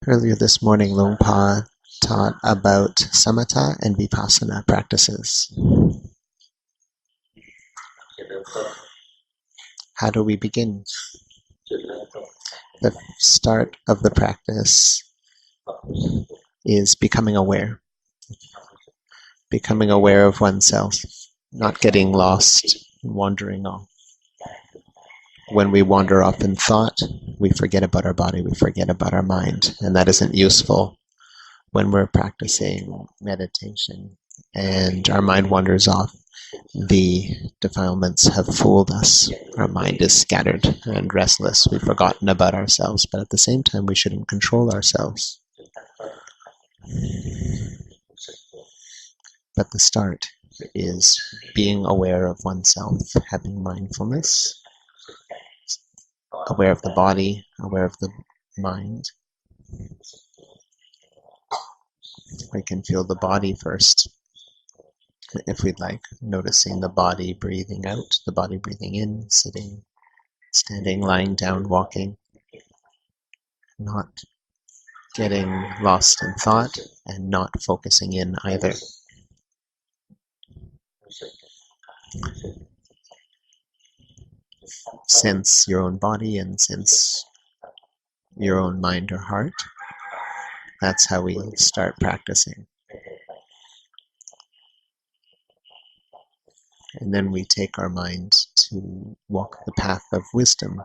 Earlier this morning, Luang Pa taught about samatha and vipassana practices. How do we begin? The start of the practice is becoming aware. Becoming aware of oneself, not getting lost, wandering off. When we wander off in thought, we forget about our body, we forget about our mind, and that isn't useful when we're practicing meditation and our mind wanders off. The defilements have fooled us. Our mind is scattered and restless. We've forgotten about ourselves, but at the same time, we shouldn't control ourselves. But the start is being aware of oneself, having mindfulness, aware of the body, aware of the mind. We can feel the body first, if we'd like, noticing the body breathing out, the body breathing in, sitting, standing, lying down, walking, not getting lost in thought and not focusing in either. Sense your own body and sense your own mind or heart. That's how we start practicing. And then we take our mind to walk the path of wisdom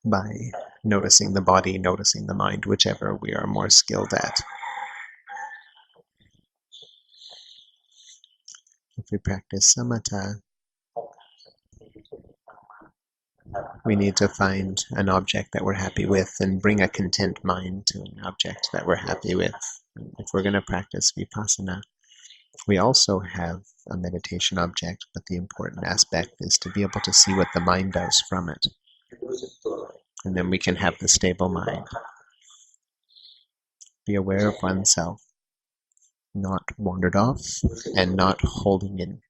by noticing the body, noticing the mind, whichever we are more skilled at. If we practice samatha, we need to find an object that we're happy with and bring a content mind to an object that we're happy with. If we're going to practice vipassana, we also have a meditation object, but the important aspect is to be able to see what the mind does from it. And then we can have the stable mind. Be aware of oneself, not wandered off, and not holding in.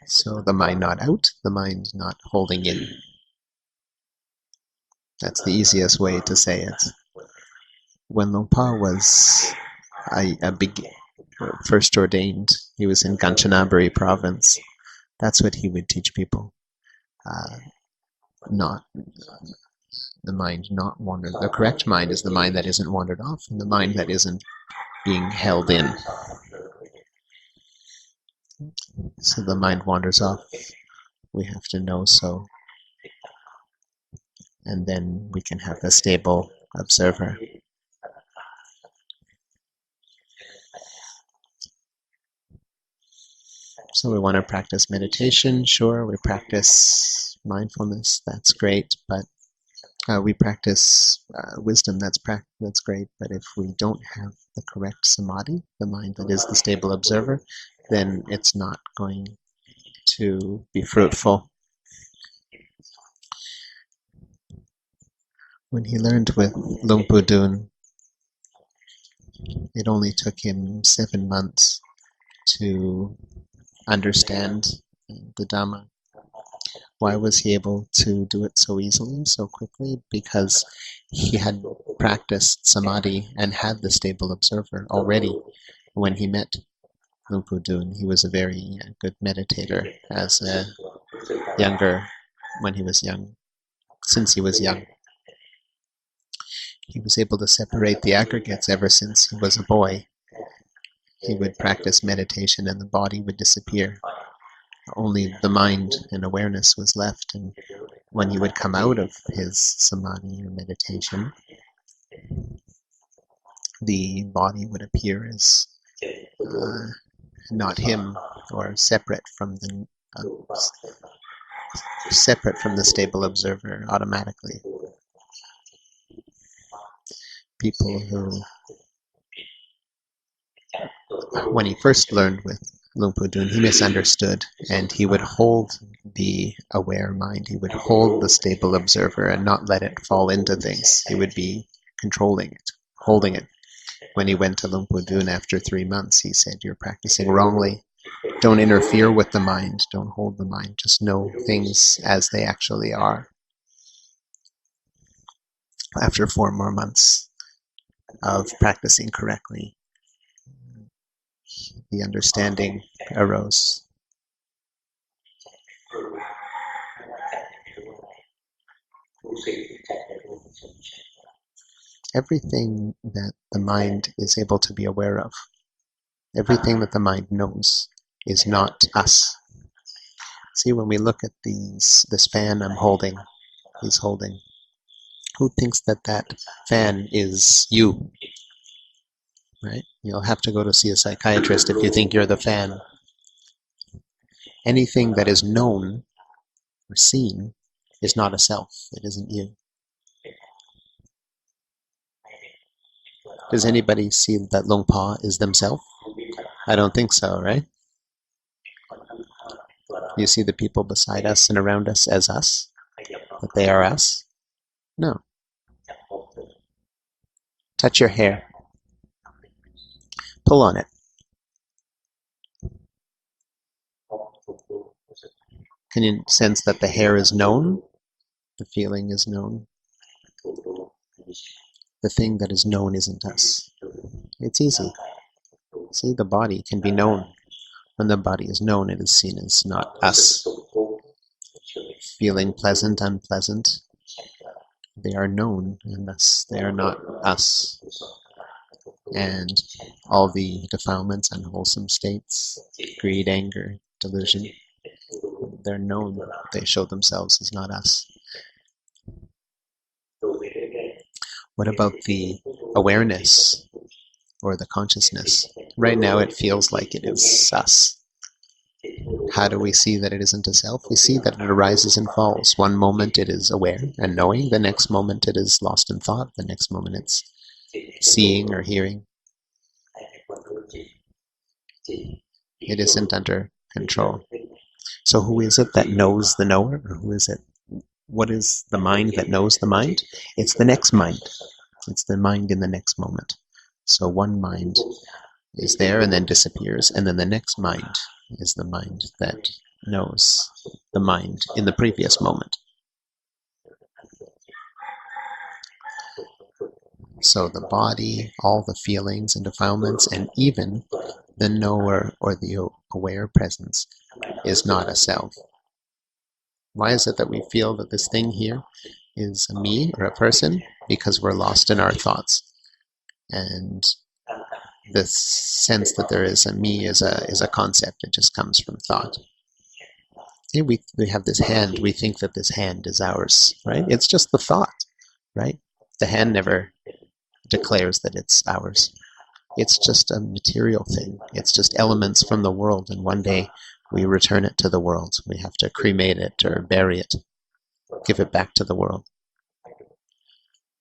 So the mind not out, the mind not holding in. That's the easiest way to say it. When Luang Pa was first ordained, he was in Kanchanaburi province. That's what he would teach people. Not the mind not wandered. The correct mind is the mind that isn't wandered off, and the mind that isn't being held in. So the mind wanders off. We have to know so. And then we can have a stable observer. So we want to practice meditation, sure, we practice mindfulness, that's great, but we practice wisdom, that's great, but if we don't have the correct samadhi, the mind that is the stable observer, then it's not going to be fruitful. When he learned with Luang Pu Dun, it only took him 7 months to understand the Dhamma. Why was he able to do it so easily, so quickly? Because he had practiced samadhi and had the stable observer already. When he met Luang Pu Dun, he was a very good meditator as a when he was young, since he was young. He was able to separate the aggregates ever since he was a boy. He would practice meditation and the body would disappear. Only the mind and awareness was left, and when he would come out of his samadhi or meditation, the body would appear as not him, or separate from the stable observer automatically. People who, when he first learned with Luang Pu Dun, he misunderstood, and he would hold the aware mind, he would hold the stable observer and not let it fall into things. He would be controlling it, holding it. When he went to Luang Pu Dun after 3 months, he said, "You're practicing wrongly. Don't interfere with the mind. Don't hold the mind. Just know things as they actually are. After 4 more months of practicing correctly, the understanding arose. Everything that the mind is able to be aware of, everything that the mind knows, is not us. See, when we look at this fan he's holding, who thinks that that fan is you? Right? You'll have to go to see a psychiatrist if you think you're the fan. Anything that is known or seen is not a self. It isn't you. Does anybody see that Luang Pa is themselves? I don't think so, right? You see the people beside us and around us as us? That they are us? No. Touch your hair. Pull on it. Can you sense that the hair is known? The feeling is known. The thing that is known isn't us. It's easy. See, the body can be known. When the body is known, it is seen as not us. Feeling pleasant, unpleasant, they are known, and thus they are not us. And all the defilements, unwholesome states, greed, anger, delusion, they're known. They show themselves as not us. What about the awareness or the consciousness? Right now it feels like it is us. How do we see that it isn't a self? We see that it arises and falls. One moment it is aware and knowing, the next moment it is lost in thought, the next moment it's seeing or hearing. It isn't under control. So who is it that knows the knower, or who is it? What is the mind that knows the mind? It's the next mind. It's the mind in the next moment. So one mind is there and then disappears, and then the next mind is the mind that knows the mind in the previous moment. So the body, all the feelings and defilements, and even the knower or the aware presence is not a self. Why is it that we feel that this thing here is a me or a person? Because we're lost in our thoughts. And this sense that there is a me is a concept. It just comes from thought. See, we have this hand. We think that this hand is ours, right? It's just the thought, right? The hand never declares that it's ours. It's just a material thing. It's just elements from the world, and one day we return it to the world. We have to cremate it or bury it, give it back to the world.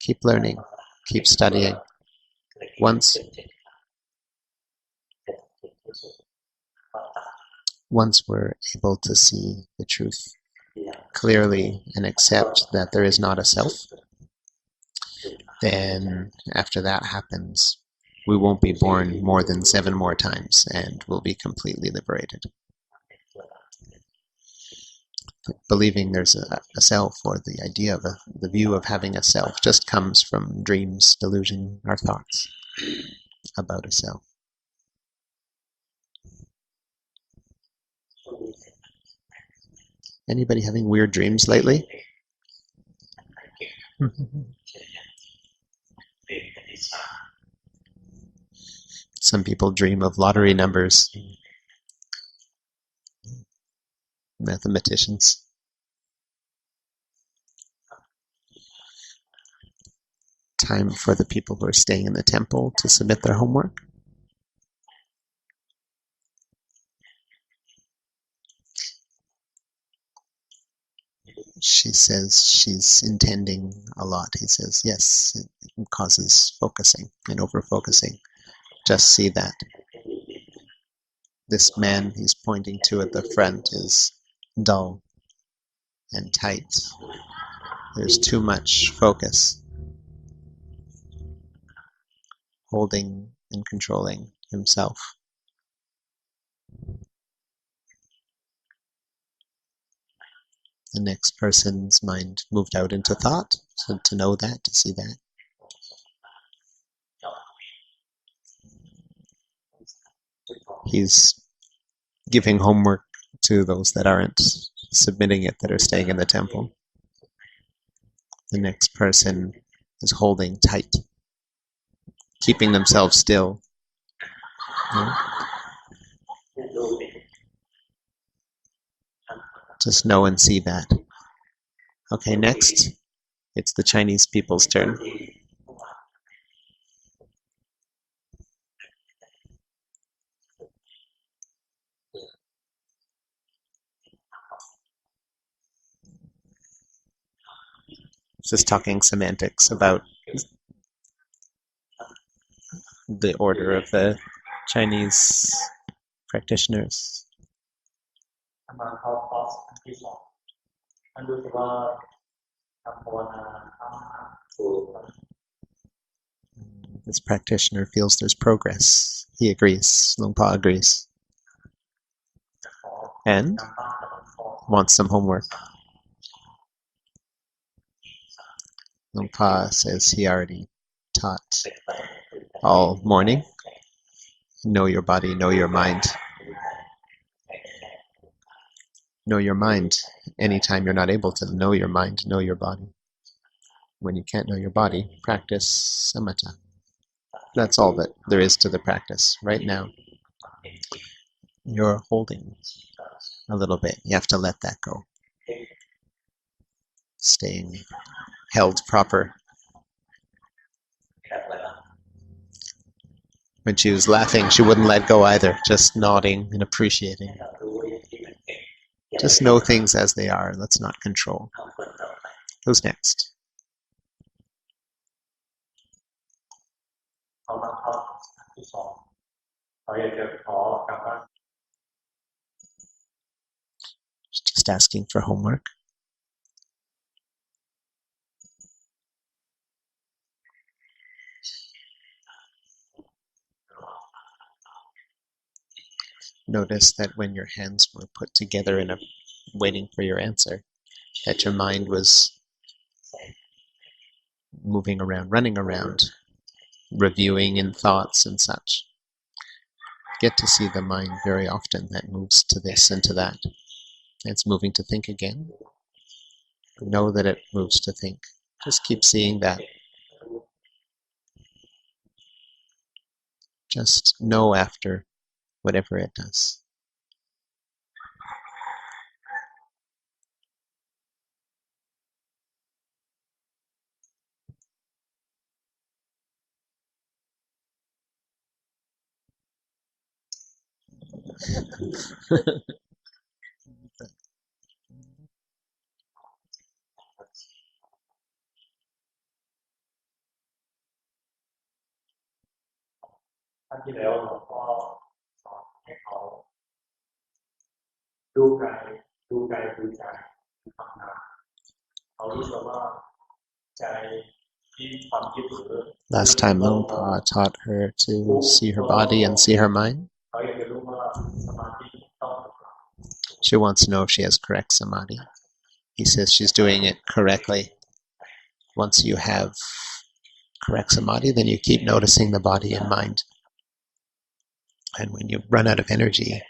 Keep learning, keep studying. Once we're able to see the truth clearly and accept that there is not a self, then after that happens, we won't be born more than 7 more times and we'll be completely liberated. Believing there's a self, or the idea of the view of having a self, just comes from dreams, delusion, our thoughts about a self. Anybody having weird dreams lately? Some people dream of lottery numbers. Mathematicians. Time for the people who are staying in the temple to submit their homework. She says she's intending a lot. He says, yes, it causes focusing and over-focusing. Just see that. This man he's pointing to at the front is dull and tight. There's too much focus, holding and controlling himself. The next person's mind moved out into thought, so to know that, to see that. He's giving homework to those that aren't submitting it, that are staying in the temple. The next person is holding tight, keeping themselves still. Just know and see that. Okay, next, it's the Chinese people's turn. Just talking semantics about the order of the Chinese practitioners. This practitioner feels there's progress. He agrees. Lungpa agrees. And wants some homework. Lungpa says he already taught all morning. Know your body, know your mind. Know your mind. Anytime you're not able to know your mind, know your body. When you can't know your body, practice samatha. That's all that there is to the practice. Right now, you're holding a little bit. You have to let that go. Staying held proper. When she was laughing, she wouldn't let go either, just nodding and appreciating. Just know things as they are. Let's not control. Who's next? Just asking for homework. Notice that when your hands were put together in a waiting for your answer, that your mind was moving around, running around, reviewing in thoughts and such. Get to see the mind very often that moves to this and to that. It's moving to think again. Know that it moves to think. Just keep seeing that. Just know after whatever it does. Last time Lungpa taught her to see her body and see her mind. She wants to know if she has correct samadhi. He says she's doing it correctly. Once you have correct samadhi, then you keep noticing the body and mind. And when you run out of energy,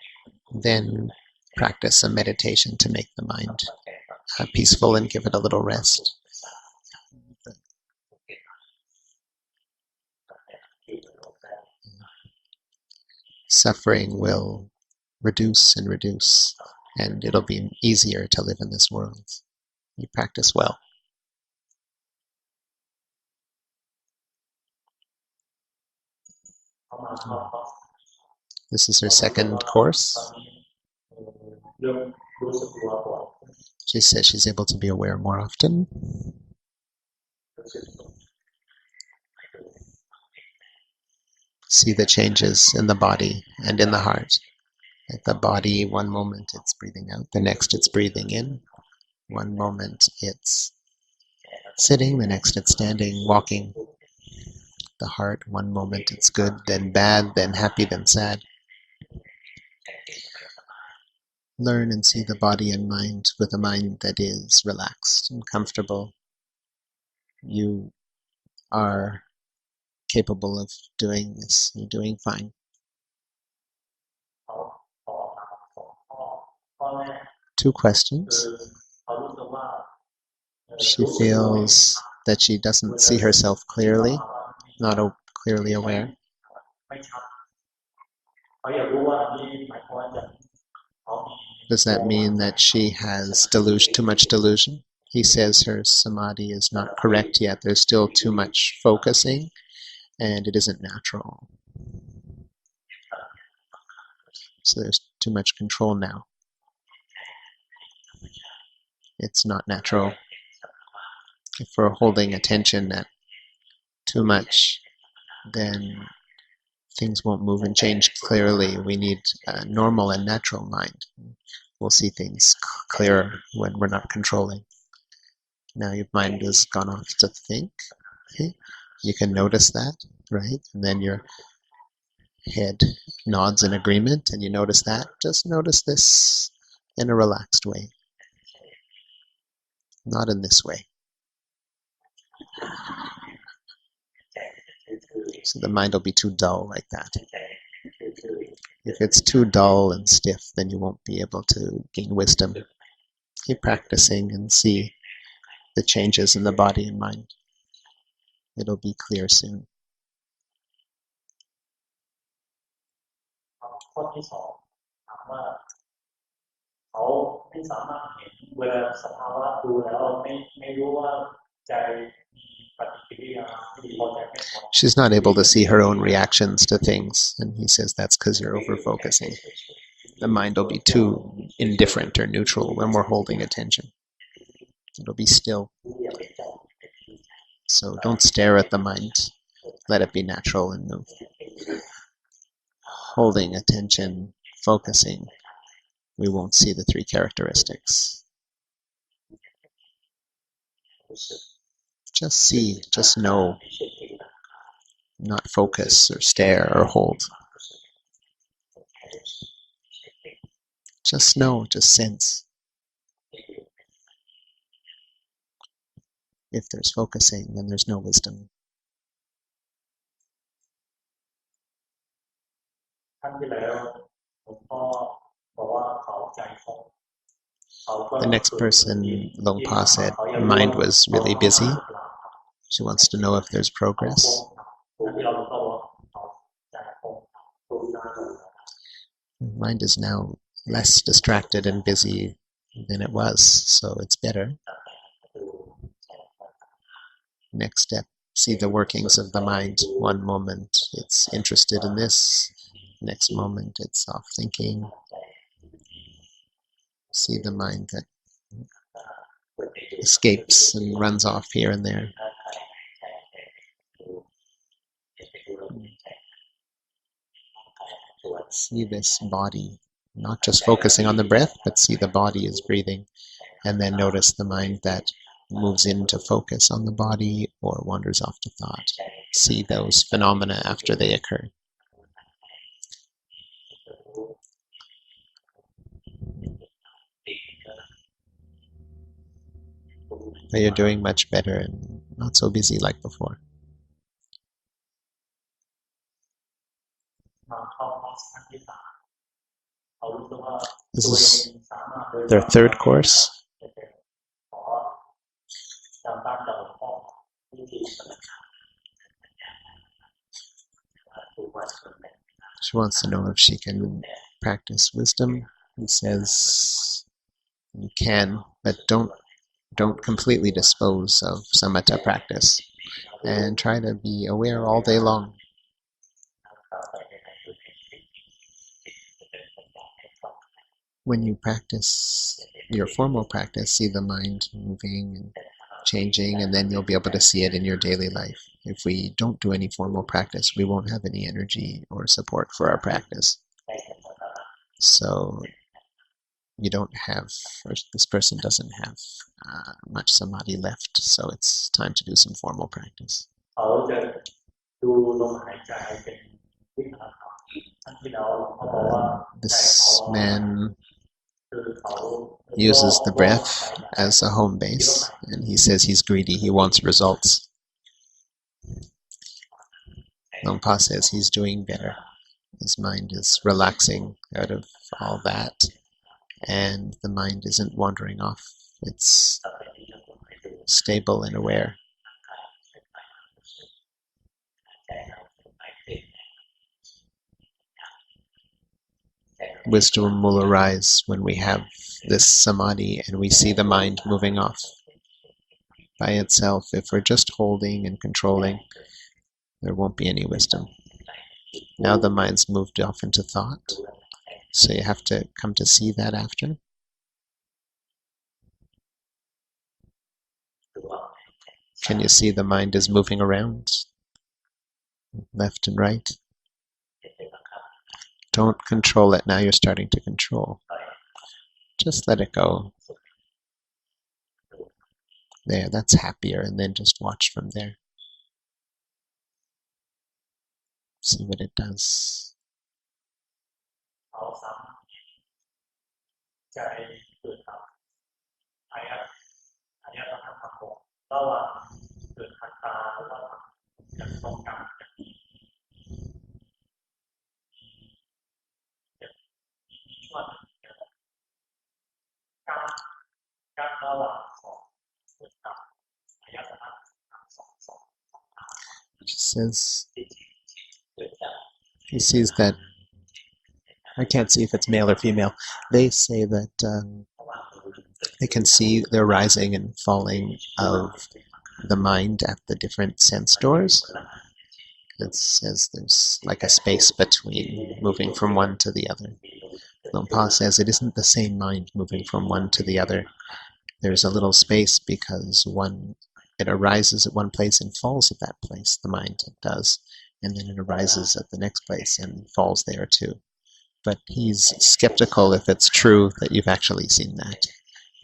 then practice some meditation to make the mind peaceful and give it a little rest. Suffering will reduce and reduce, and it'll be easier to live in this world. You practice well. This is her second course. She says she's able to be aware more often. See the changes in the body and in the heart. At the body, one moment it's breathing out, the next it's breathing in. One moment it's sitting, the next it's standing, walking. The heart, one moment it's good, then bad, then happy, then sad. learn and see the body and mind with a mind that is relaxed and comfortable. You are capable of doing this. You're doing fine. 2 questions. She feels that she doesn't see herself clearly, not clearly aware. Does that mean that she has too much delusion? He says her samadhi is not correct yet. There's still too much focusing, and it isn't natural. So there's too much control now. It's not natural. If we're holding attention at too much, then things won't move and change clearly. We need a normal and natural mind. We'll see things clearer when we're not controlling. Now your mind has gone off to think. Okay? You can notice that, right? And then your head nods in agreement, and you notice that. Just notice this in a relaxed way, not in this way. So the mind will be too dull like that. If it's too dull and stiff, then you won't be able to gain wisdom. Keep practicing and see the changes in the body and mind. It'll be clear soon. She's not able to see her own reactions to things, and he says that's because you're over-focusing. The mind will be too indifferent or neutral when we're holding attention. It'll be still. So don't stare at the mind. Let it be natural and move. Holding attention, focusing, we won't see the 3 characteristics. Just see, just know, not focus or stare or hold. Just know, just sense. If there's focusing, then there's no wisdom. The next person, Long Pa said, mind was really busy. She wants to know if there's progress. Mind is now less distracted and busy than it was, so it's better. Next step, see the workings of the mind. One moment it's interested in this, next moment it's off thinking. See the mind that escapes and runs off here and there. See this body, not just focusing on the breath, but see the body is breathing, and then notice the mind that moves into focus on the body or wanders off to thought. See those phenomena after they occur. But you're doing much better and not so busy like before. This is their 3rd course. She wants to know if she can practice wisdom. He says you can, but don't completely dispose of samatha practice, and try to be aware all day long. When you practice your formal practice, see the mind moving and changing, and then you'll be able to see it in your daily life. If we don't do any formal practice, we won't have any energy or support for our practice. So you don't have, or this person doesn't have much samadhi left, so it's time to do some formal practice. This man uses the breath as a home base, and he says he's greedy, he wants results. Longpa says he's doing better. His mind is relaxing out of all that, and the mind isn't wandering off. It's stable and aware. Wisdom will arise when we have this samadhi and we see the mind moving off by itself. If we're just holding and controlling, there won't be any wisdom. Now the mind's moved off into thought, so you have to come to see that after. Can you see the mind is moving around, left and right? Don't control it. Now you're starting to control. Just let it go. There, that's happier, and then just watch from there. See what it does. She says he sees that, I can't see if it's male or female, they say that they can see the rising and falling of the mind at the different sense doors. It says there's like a space between moving from one to the other. Longpa says it isn't the same mind moving from one to the other. There's a little space because it arises at one place and falls at that place, the mind does, and then it arises at the next place and falls there too. But he's skeptical if it's true that you've actually seen that,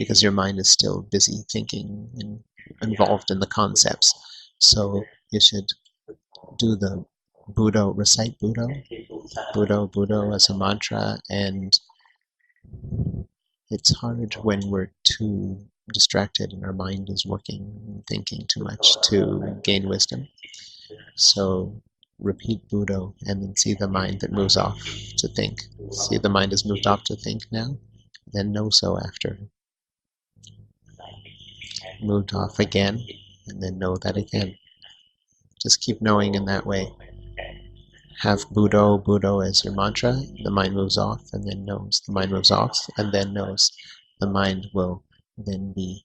because your mind is still busy thinking and involved in the concepts. So you should do the Buddho, recite Buddho, Buddho, Buddho as a mantra, and it's hard when we're too distracted and our mind is working and thinking too much to gain wisdom. So repeat Buddho and then see the mind that moves off to think. See the mind has moved off to think now, then know so after. Moved off again, and then know that again. Just keep knowing in that way. Have Buddho, Buddho as your mantra, the mind moves off and then knows. The mind moves off and then knows. The mind will then be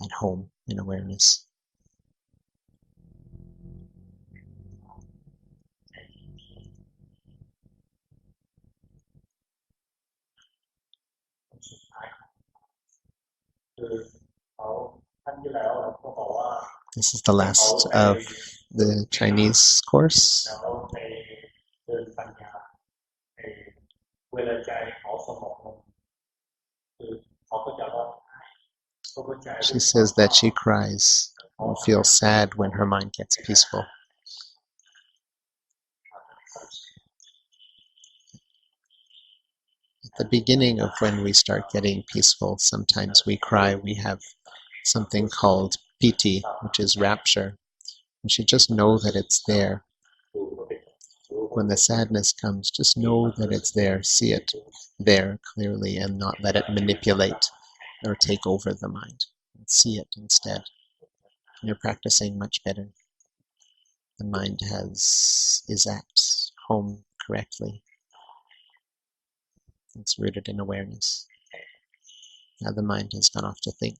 at home in awareness. This is the last of the Chinese course. She says that she cries and feels sad when her mind gets peaceful. At the beginning of when we start getting peaceful, sometimes we cry. We have something called piti, which is rapture. You should just know that it's there. When the sadness comes, just know that it's there. See it there clearly and not let it manipulate or take over the mind. See it instead. You're practicing much better. The mind is at home correctly. It's rooted in awareness. Now the mind has gone off to think.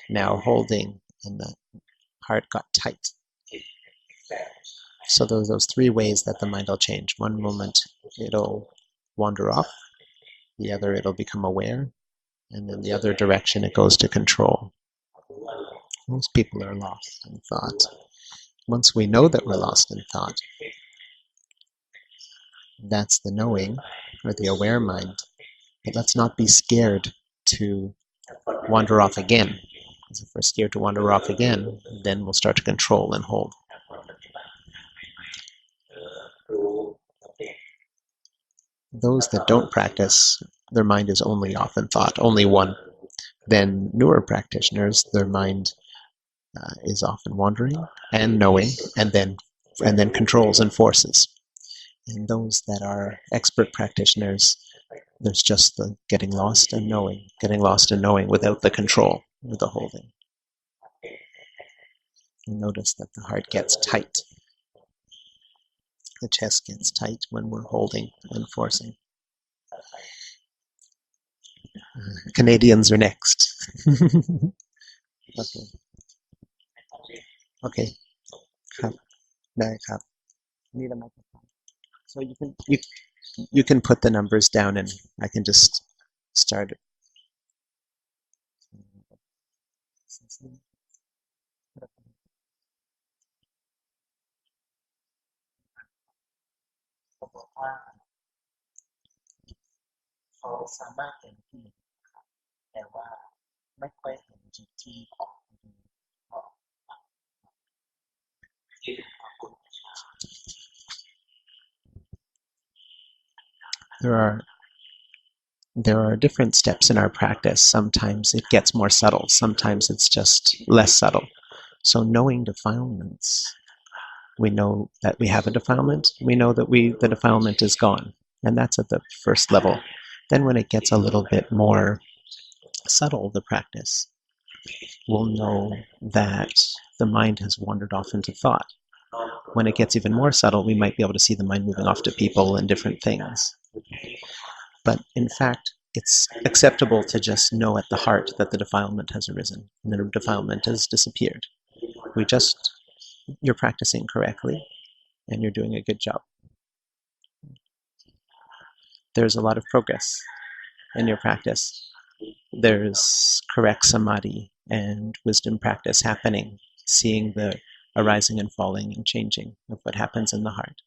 Now holding, and the heart got tight. So those three ways that the mind will change. One moment it'll wander off, the other it'll become aware, and then the other direction it goes to control. Most people are lost in thought. Once we know that we're lost in thought, that's the knowing, or the aware mind. But let's not be scared to wander off again. Because if we're scared to wander off again, then we'll start to control and hold. Those that don't practice, their mind is only often thought, only one. Then newer practitioners, their mind is often wandering and knowing, and then controls and forces. And those that are expert practitioners, there's just the getting lost and knowing without the control or the holding. You notice that the heart gets tight. The chest gets tight when we're holding and forcing. Canadians are next. Okay. Okay. ครับ ได้ครับ Need a microphone. So you can put the numbers down and I can just start it. เขาบอกว่าเขาสามารถเห็นที่แต่ว่าไม่ค่อยเห็นจุดที่ออก There are different steps in our practice. Sometimes it gets more subtle. Sometimes it's just less subtle. So knowing defilements, we know that we have a defilement. We know that the defilement is gone. And that's at the first level. Then when it gets a little bit more subtle, the practice, we'll know that the mind has wandered off into thought. When it gets even more subtle, we might be able to see the mind moving off to people and different things. But in fact, it's acceptable to just know at the heart that the defilement has arisen and the defilement has disappeared. You're practicing correctly and you're doing a good job. There's a lot of progress in your practice. There's correct samadhi and wisdom practice happening, seeing the arising and falling and changing of what happens in the heart.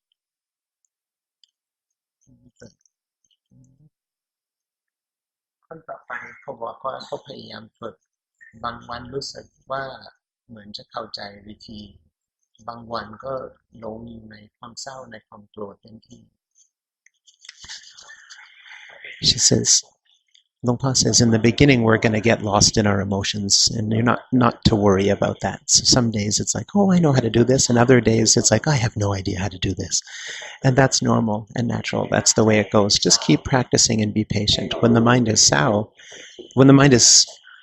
คนต่อไปเขาบอกว่าเขาพยายามฝึกบางวันรู้สึกว่าเหมือนจะเข้าใจวิธีบางวันก็หลงอยู่ในความเศร้าในความโกรธเต็มที่ She says, Longpa says, in the beginning we're going to get lost in our emotions, and you're not to worry about that. So some days it's like, oh, I know how to do this, and other days it's like, I have no idea how to do this. And that's normal and natural. That's the way it goes. Just keep practicing and be patient. When the mind is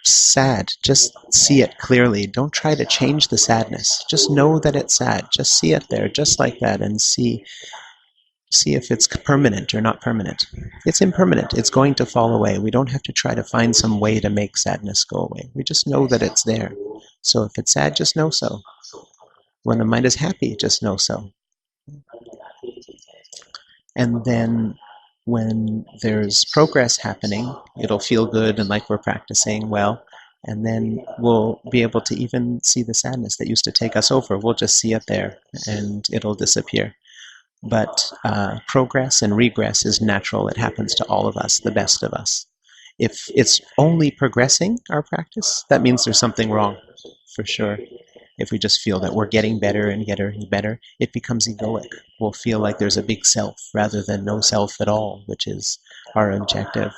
sad, just see it clearly. Don't try to change the sadness. Just know that it's sad. Just see it there, just like that, and see if it's permanent or not permanent. It's impermanent. It's going to fall away. We don't have to try to find some way to make sadness go away. We just know that it's there. So if it's sad, just know so. When the mind is happy, just know so. And then when there's progress happening, it'll feel good and like we're practicing well. And then we'll be able to even see the sadness that used to take us over. We'll just see it there and it'll disappear. But progress and regress is natural. It happens to all of us, the best of us. If it's only progressing our practice, that means there's something wrong, for sure. If we just feel that we're getting better and getting better, it becomes egoic. We'll feel like there's a big self rather than no self at all, which is our objective.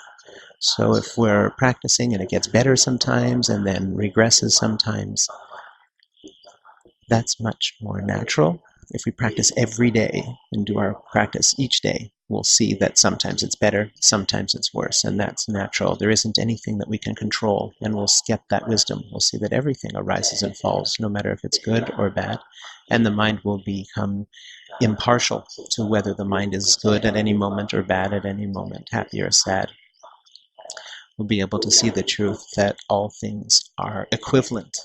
So if we're practicing and it gets better sometimes and then regresses sometimes, that's much more natural. If we practice every day and do our practice each day, we'll see that sometimes it's better, sometimes it's worse, and that's natural. There isn't anything that we can control, and we'll get that wisdom. We'll see that everything arises and falls, no matter if it's good or bad, and the mind will become impartial to whether the mind is good at any moment or bad at any moment, happy or sad. We'll be able to see the truth that all things are equivalent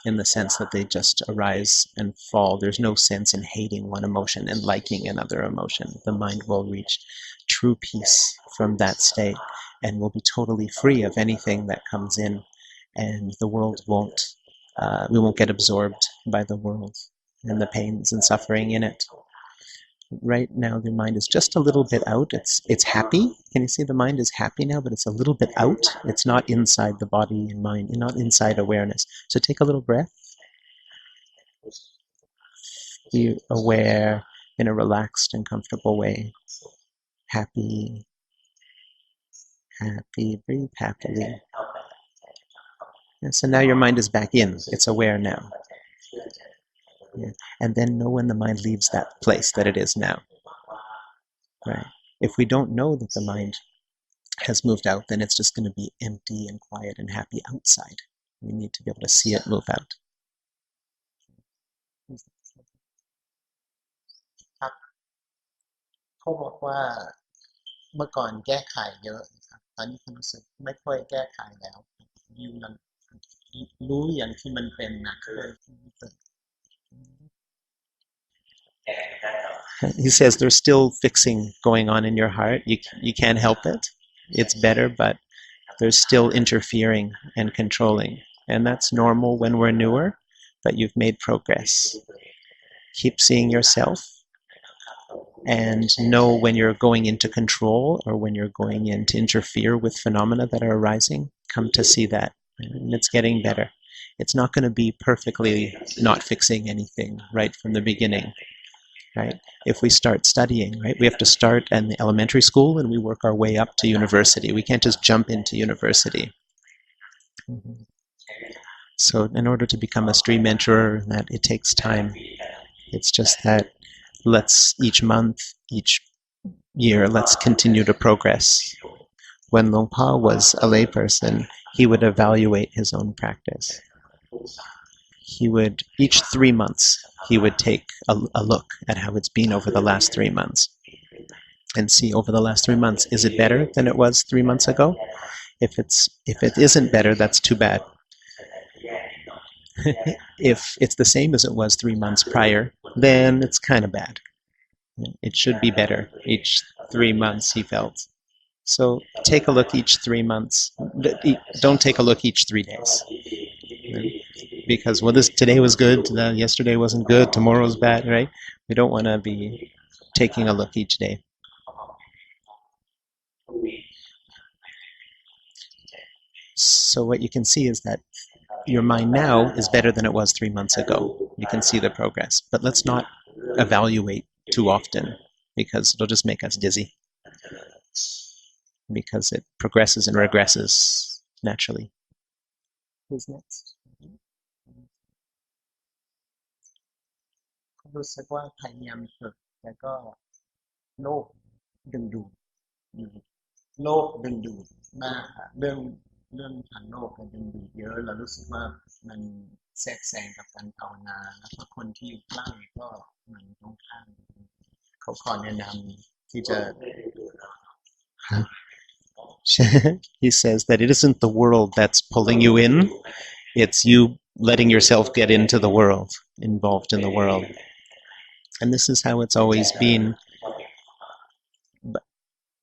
in the sense that they just arise and fall. There's no sense in hating one emotion and liking another emotion. The mind will reach true peace from that state and will be totally free of anything that comes in, and the world we won't get absorbed by the world and the pains and suffering in it. Right now the mind is just a little bit out. It's happy. Can you see the mind is happy now, but it's a little bit out. It's not inside the body and mind, not inside awareness. So take a little breath. Be aware in a relaxed and comfortable way. happy, happy, breathe happily. And so now your mind is back in. It's aware now. Yeah. And then know when the mind leaves that place that it is now. Right? If we don't know that the mind has moved out, then it's just going to be empty and quiet and happy outside. We need to be able to see it move out. ครับเขาบอกว่าเมื่อก่อนแก้ไขเยอะครับตอนนี้ผมรู้สึกไม่ค่อยแก้ไขแล้วอยู่อย่างรู้อย่างที่มันเป็นนะ He says there's still fixing going on in your heart. You can't help it. It's better, but there's still interfering and controlling. And that's normal when we're newer, but you've made progress. Keep seeing yourself and know when you're going into control or when you're going in to interfere with phenomena that are arising. Come to see that. And it's getting better. It's not going to be perfectly not fixing anything right from the beginning. Right? If we start studying, right, we have to start in the elementary school and we work our way up to university. We can't just jump into university. Mm-hmm. So in order to become a stream mentor, that it takes time. It's just that let's each month, each year, let's continue to progress. When Luang Pa was a layperson, he would evaluate his own practice. He would, each 3 months, he would take a look at how it's been over the last 3 months and see over the last 3 months, is it better than it was 3 months ago? If it isn't better, that's too bad. If it's the same as it was 3 months prior, then it's kind of bad. It should be better each 3 months, he felt. So take a look each 3 months. Don't take a look each 3 days. Because, well, today was good, yesterday wasn't good, tomorrow's bad, right? We don't want to be taking a look each day. So what you can see is that your mind now is better than it was 3 months ago. You can see the progress. But let's not evaluate too often, because it'll just make us dizzy. Because it progresses and regresses naturally. Who's next? รู้สึกว่าพยายามฝึกแต่ก็โลกดึงดูดโลกดึงดูดมากเรื่องทางโลกมันดึงดูดเยอะเรารู้สึกว่ามันแทรกแซงกับการภาวนาแล้วก็คนที่อยู่ใกล้ก็มันตรงข้ามเขาขอแนะนำที่จะ He says that it isn't the world that's pulling you in, it's you letting yourself get into the world, involved in the world. And this is how it's always been. But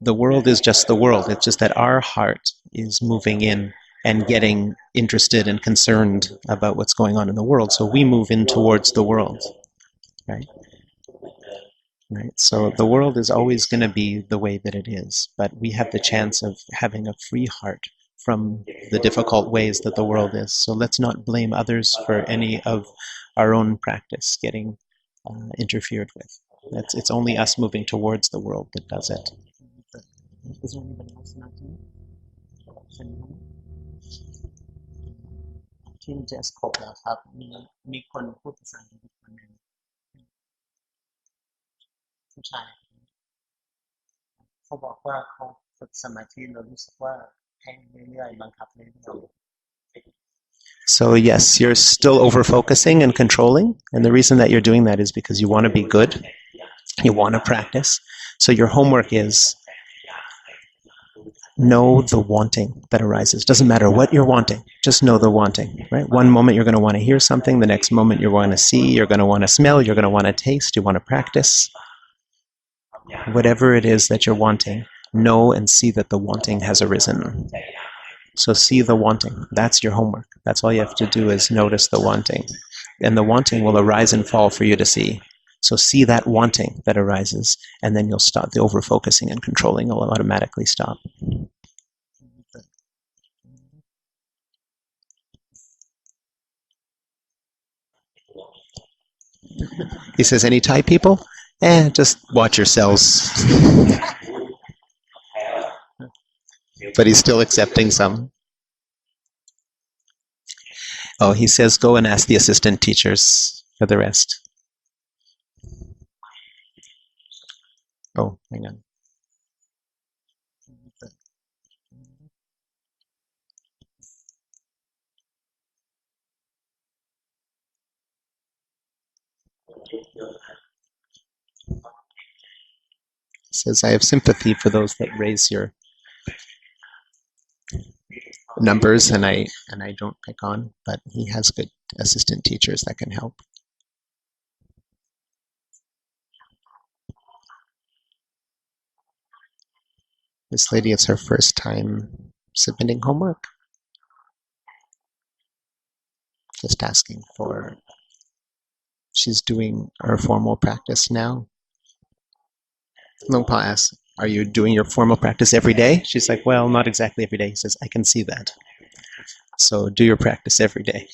the world is just the world. It's just that our heart is moving in and getting interested and concerned about what's going on in the world. So we move in towards the world, right? Right. So the world is always going to be the way that it is, but we have the chance of having a free heart from the difficult ways that the world is. So let's not blame others for any of our own practice getting interfered with. It's only us moving towards the world that does it. Is there anybody else not doing it? Team just ครบแล้วครับมีคนพูดภาษาอังกฤษคนหนึ่งผู้ชายเขาบอกว่าเขาฝึกสมาธิแล้วรู้สึกว่าแห้งเรื่อยๆบังคับเรื่อยๆ So yes, you're still over-focusing and controlling, and the reason that you're doing that is because you want to be good, you want to practice. So your homework is know the wanting that arises. Doesn't matter what you're wanting, just know the wanting, right? One moment you're going to want to hear something, the next moment you're going to see, you're going to want to smell, you're going to want to taste, you want to practice. Whatever it is that you're wanting, know and see that the wanting has arisen. So see the wanting. That's your homework. That's all you have to do is notice the wanting. And the wanting will arise and fall for you to see. So see that wanting that arises, and then you'll stop. The over-focusing and controlling will automatically stop. He says, any Thai people? Just watch yourselves. but he's still accepting some. Oh, he says go and ask the assistant teachers for the rest. Oh, hang on. He says, I have sympathy for those that raise your numbers, and I don't pick on, but he has good assistant teachers that can help. This lady, it's her first time submitting homework. Just asking for, she's doing her formal practice now. Longpa asks, are you doing your formal practice every day? She's like, well, not exactly every day. He says, I can see that. So do your practice every day.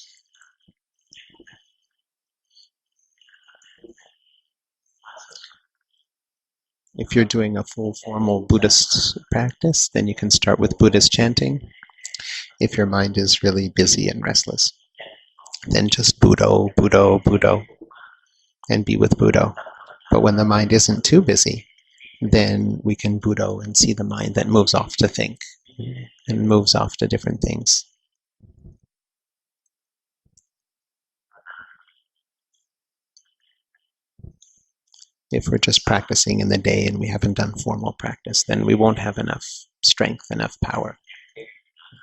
If you're doing a full formal Buddhist practice, then you can start with Buddhist chanting. If your mind is really busy and restless, then just Buddho, Buddho, Buddho, and be with Buddho. But when the mind isn't too busy, then we can Buddho and see the mind that moves off to think and moves off to different things. If we're just practicing in the day and we haven't done formal practice, then we won't have enough strength, enough power.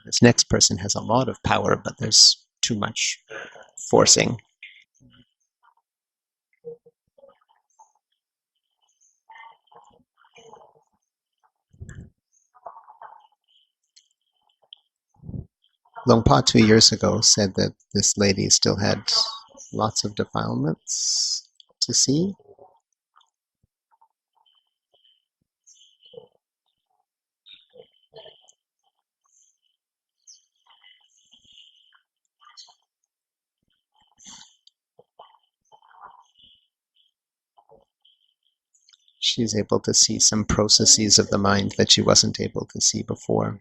This next person has a lot of power, but there's too much forcing. Longpa 2 years ago said that this lady still had lots of defilements to see. She's able to see some processes of the mind that she wasn't able to see before.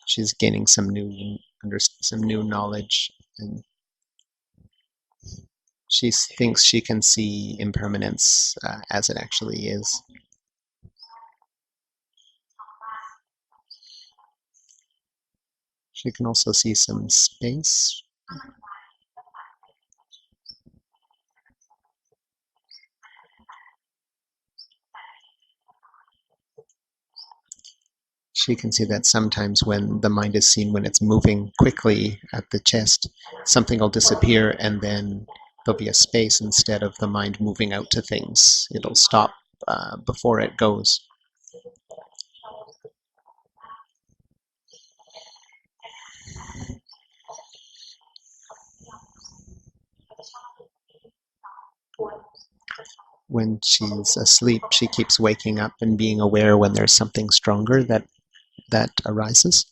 She's gaining some new knowledge, and she thinks she can see impermanence as it actually is. She can also see some space. She can see that sometimes when the mind is seen when it's moving quickly at the chest, something will disappear and then there'll be a space instead of the mind moving out to things. It'll stop before it goes. When she's asleep, she keeps waking up and being aware when there's something stronger that arises.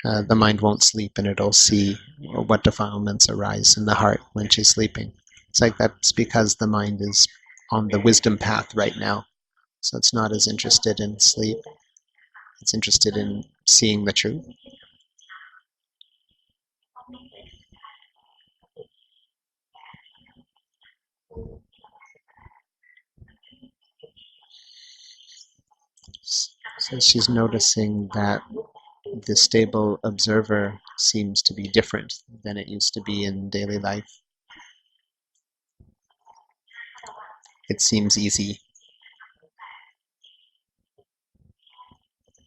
The mind won't sleep and it'll see what defilements arise in the heart when she's sleeping. It's like that's because the mind is on the wisdom path right now. So it's not as interested in sleep. It's interested in seeing the truth. So she's noticing that the stable observer seems to be different than it used to be in daily life. It seems easy.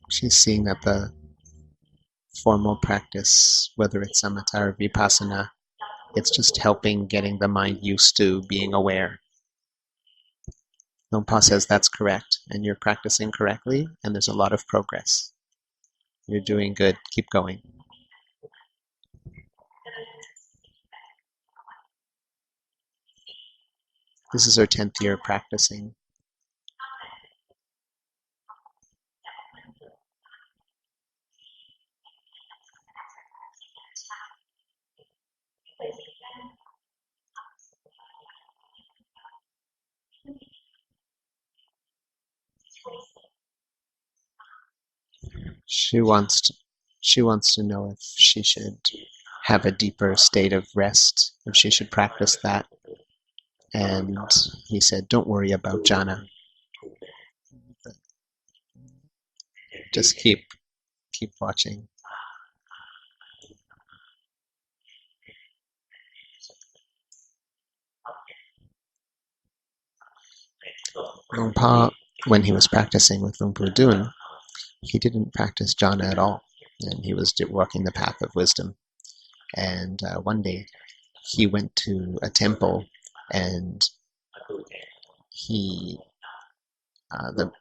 She's seeing that the formal practice, whether it's samatha or vipassana, it's just helping getting the mind used to being aware. Longpa says that's correct, and you're practicing correctly, and there's a lot of progress. You're doing good. Keep going. This is her 10th year practicing. She wants to know if she should have a deeper state of rest, if she should practice that. And he said, don't worry about jhana. Just keep watching. Luang Pa, when he was practicing with Luang Pu Dun, he didn't practice jhana at all, and he was walking the path of wisdom. And one day, he went to a temple, and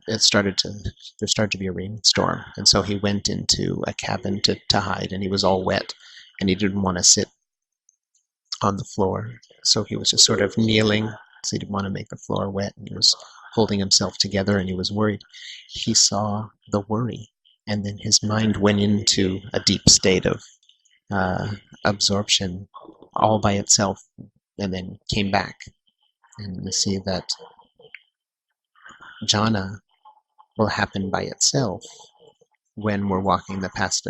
there started to be a rainstorm, and so he went into a cabin to hide, and he was all wet, and he didn't want to sit on the floor, so he was just sort of kneeling, so he didn't want to make the floor wet, and he was holding himself together, and he was worried. He saw the worry, and then his mind went into a deep state of absorption all by itself, and then came back. And we see that jhana will happen by itself when we're walking the path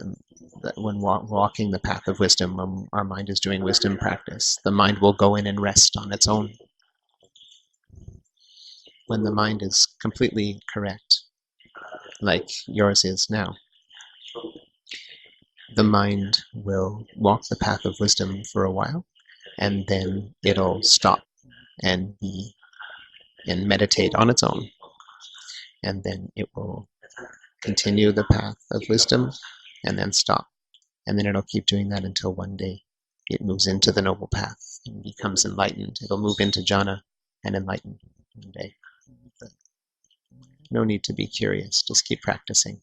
of wisdom. When our mind is doing wisdom practice, the mind will go in and rest on its own. When the mind is completely correct, like yours is now, the mind will walk the path of wisdom for a while, and then it'll stop and meditate on its own, and then it will continue the path of wisdom and then stop, and then it'll keep doing that until one day it moves into the noble path and becomes enlightened. It'll move into jhana and enlighten one day. But no need to be curious, just keep practicing.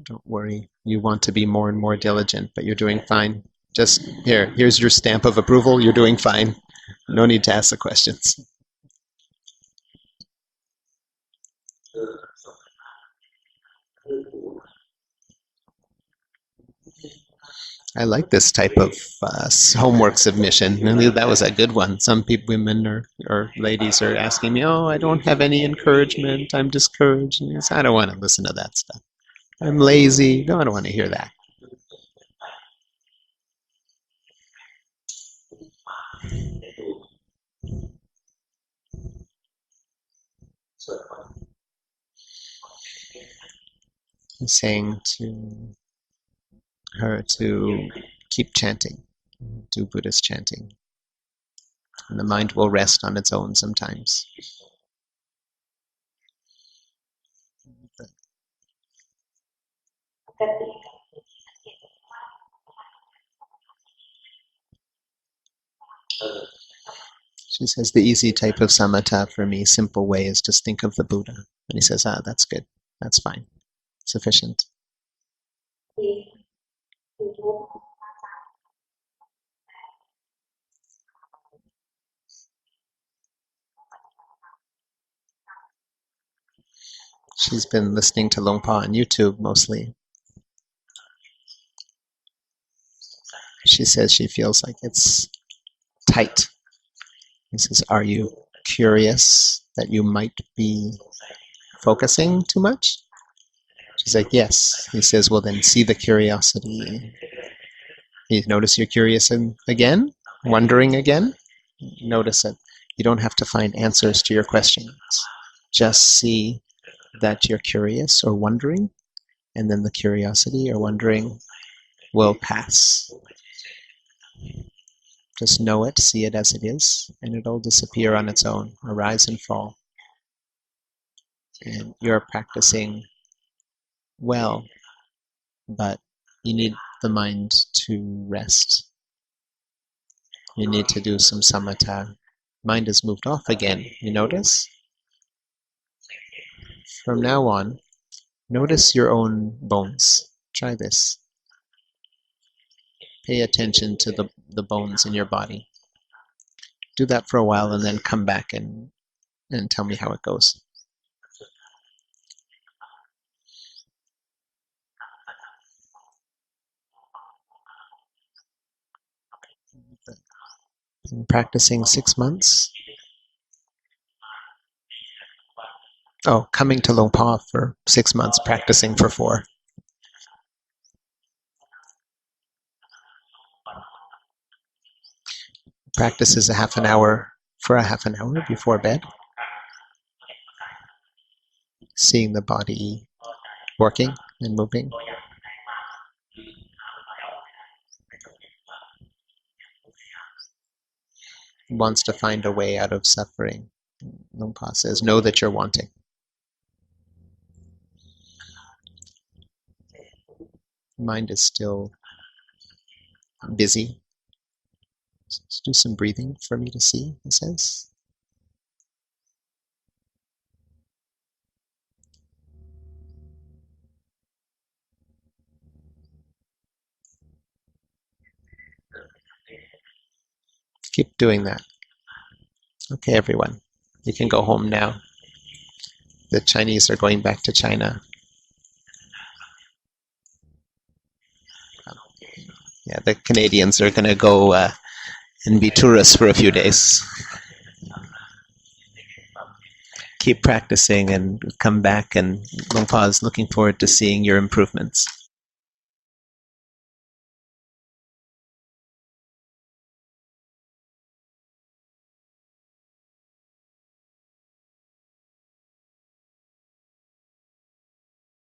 Don't worry, you want to be more and more diligent, but you're doing fine. Just here's your stamp of approval, you're doing fine. No need to ask the questions. I like this type of homework submission. That was a good one. Some people, women or ladies are asking me, oh, I don't have any encouragement, I'm discouraged. And I don't want to listen to that stuff. I'm lazy. No, I don't want to hear that. I'm saying to her to keep chanting, do Buddhist chanting. And the mind will rest on its own sometimes. She says the easy type of samatha for me, simple way, is just think of the Buddha. And he says, that's good, that's fine, sufficient. She's been listening to Luang Pa on YouTube mostly. She says she feels like it's tight. He says, are you curious that you might be focusing too much? She's like, yes. He says, well, then see the curiosity. You notice you're curious again, wondering again. Notice it. You don't have to find answers to your questions. Just see that you're curious or wondering, and then the curiosity or wondering will pass. Just know it, see it as it is, and it'll disappear on its own, arise and fall. And you're practicing well, but you need the mind to rest. You need to do some samatha. Mind has moved off again, you notice? From now on, notice your own bones. Try this. Pay attention to the bones in your body. Do that for a while and then come back and tell me how it goes. Been practicing 6 months. Oh, coming to Luang Por for 6 months, practicing for 4. Practice is a half an hour before bed. Seeing the body working and moving. Wants to find a way out of suffering. Luang Por says, know that you're wanting. Mind is still busy. Let's do some breathing for me to see, he says. Keep doing that. Okay, everyone. You can go home now. The Chinese are going back to China. Yeah, the Canadians are going to go and be tourists for a few days. Keep practicing and come back, and Luang Por is looking forward to seeing your improvements.